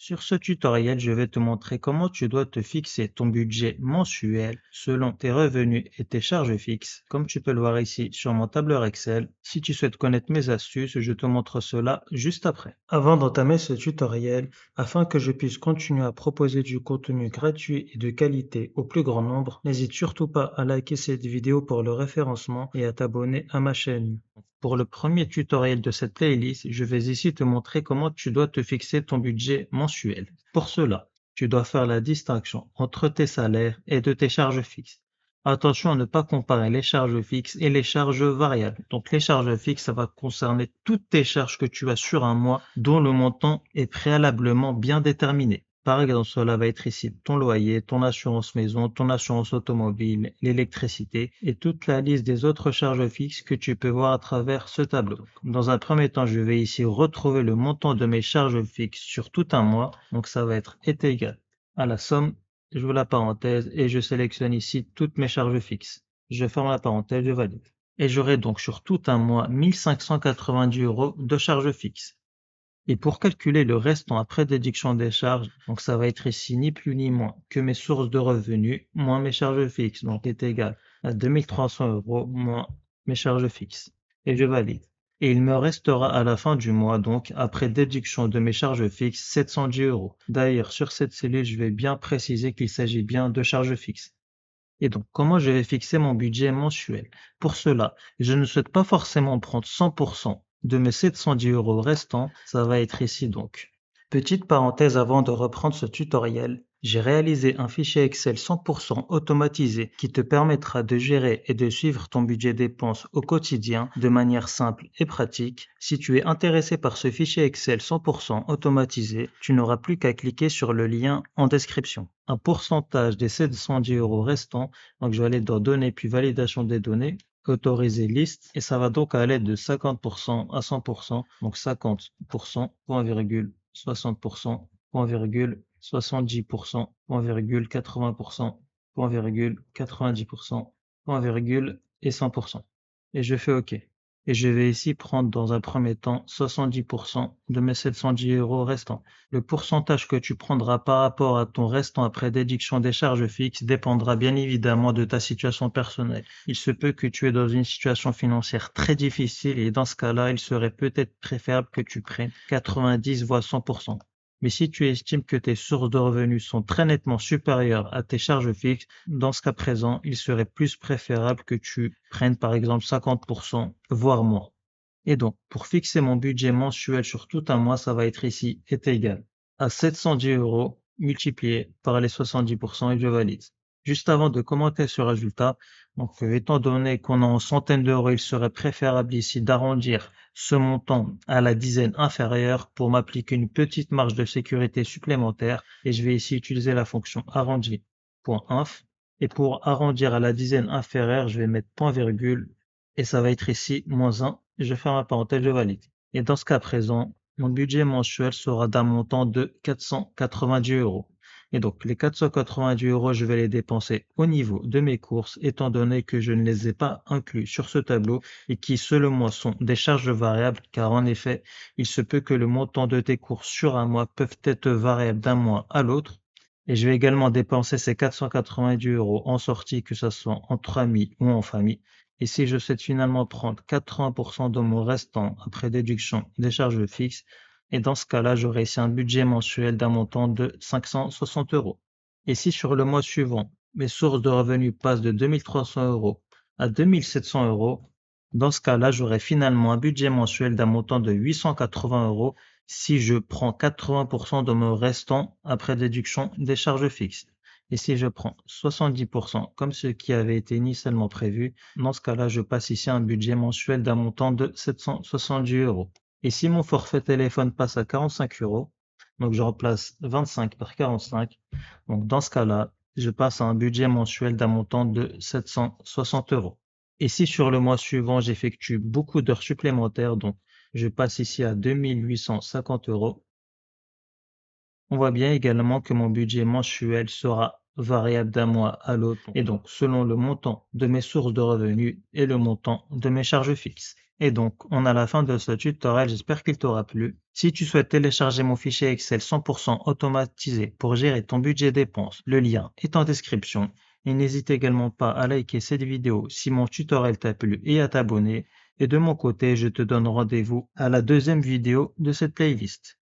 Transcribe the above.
Sur ce tutoriel, je vais te montrer comment tu dois te fixer ton budget mensuel selon tes revenus et tes charges fixes, comme tu peux le voir ici sur mon tableur Excel. Si tu souhaites connaître mes astuces, je te montre cela juste après. Avant d'entamer ce tutoriel, afin que je puisse continuer à proposer du contenu gratuit et de qualité au plus grand nombre, n'hésite surtout pas à liker cette vidéo pour le référencement et à t'abonner à ma chaîne. Pour le premier tutoriel de cette playlist, je vais ici te montrer comment tu dois te fixer ton budget mensuel. Pour cela, tu dois faire la distinction entre tes salaires et de tes charges fixes. Attention à ne pas comparer les charges fixes et les charges variables. Donc les charges fixes, ça va concerner toutes tes charges que tu as sur un mois dont le montant est préalablement bien déterminé. Par exemple, cela va être ici ton loyer, ton assurance maison, ton assurance automobile, l'électricité et toute la liste des autres charges fixes que tu peux voir à travers ce tableau. Dans un premier temps, je vais ici retrouver le montant de mes charges fixes sur tout un mois. Donc ça va être est égal à la somme, j'ouvre la parenthèse et je sélectionne ici toutes mes charges fixes. Je ferme la parenthèse, je valide. Et j'aurai donc sur tout un mois 1590 € de charges fixes. Et pour calculer le restant après déduction des charges, donc ça va être ici ni plus ni moins que mes sources de revenus moins mes charges fixes, donc est égal à 2300 € moins mes charges fixes. Et je valide. Et il me restera à la fin du mois, donc après déduction de mes charges fixes, 710 €. D'ailleurs, sur cette cellule, je vais bien préciser qu'il s'agit bien de charges fixes. Et donc, comment je vais fixer mon budget mensuel? Pour cela, je ne souhaite pas forcément prendre 100% de mes 710 € restants, ça va être ici donc. Petite parenthèse avant de reprendre ce tutoriel, j'ai réalisé un fichier Excel 100% automatisé qui te permettra de gérer et de suivre ton budget dépenses au quotidien de manière simple et pratique. Si tu es intéressé par ce fichier Excel 100% automatisé, tu n'auras plus qu'à cliquer sur le lien en description. Un pourcentage des 710 € restants, donc je vais aller dans données puis validation des données, autoriser liste, et ça va donc aller de 50% à 100%, donc 50%, point virgule, 60%, point virgule, 70%, point virgule, 80%, point virgule, 90%, point virgule et 100%. Et je fais OK. Et je vais ici prendre dans un premier temps 70% de mes 710 € restants. Le pourcentage que tu prendras par rapport à ton restant après déduction des charges fixes dépendra bien évidemment de ta situation personnelle. Il se peut que tu es dans une situation financière très difficile et dans ce cas-là, il serait peut-être préférable que tu prennes 90 voire 100%. Mais si tu estimes que tes sources de revenus sont très nettement supérieures à tes charges fixes, dans ce cas présent, il serait plus préférable que tu prennes par exemple 50%, voire moins. Et donc, pour fixer mon budget mensuel sur tout un mois, ça va être ici est égal à 710 € multiplié par les 70% et je valide. Juste avant de commenter ce résultat, donc étant donné qu'on est en centaines d'euros, il serait préférable ici d'arrondir ce montant à la dizaine inférieure pour m'appliquer une petite marge de sécurité supplémentaire et je vais ici utiliser la fonction arrondi.inf et pour arrondir à la dizaine inférieure, je vais mettre point virgule et ça va être ici moins 1 et je ferme la parenthèse, je valide. Et dans ce cas présent, mon budget mensuel sera d'un montant de 490 €. Et donc, les 490 €, je vais les dépenser au niveau de mes courses, étant donné que je ne les ai pas inclus sur ce tableau et qui, selon moi, sont des charges variables, car en effet, il se peut que le montant de tes courses sur un mois peuvent être variables d'un mois à l'autre. Et je vais également dépenser ces 490 € en sortie, que ce soit entre amis ou en famille. Et si je souhaite finalement prendre 80% de mon restant après déduction des charges fixes, et dans ce cas-là, j'aurai ici un budget mensuel d'un montant de 560 €. Et si sur le mois suivant, mes sources de revenus passent de 2300 € à 2700 €, dans ce cas-là, j'aurai finalement un budget mensuel d'un montant de 880 € si je prends 80% de mon restant après déduction des charges fixes. Et si je prends 70% comme ce qui avait été initialement prévu, dans ce cas-là, je passe ici un budget mensuel d'un montant de 770 €. Et si mon forfait téléphone passe à 45 €, donc je remplace 25 par 45, donc dans ce cas-là, je passe à un budget mensuel d'un montant de 760 €. Et si sur le mois suivant, j'effectue beaucoup d'heures supplémentaires, donc je passe ici à 2850 €, on voit bien également que mon budget mensuel sera variable d'un mois à l'autre et donc selon le montant de mes sources de revenus et le montant de mes charges fixes. Et donc, on a la fin de ce tutoriel, j'espère qu'il t'aura plu. Si tu souhaites télécharger mon fichier Excel 100% automatisé pour gérer ton budget dépenses, le lien est en description. Et n'hésite également pas à liker cette vidéo si mon tutoriel t'a plu et à t'abonner. Et de mon côté, je te donne rendez-vous à la deuxième vidéo de cette playlist.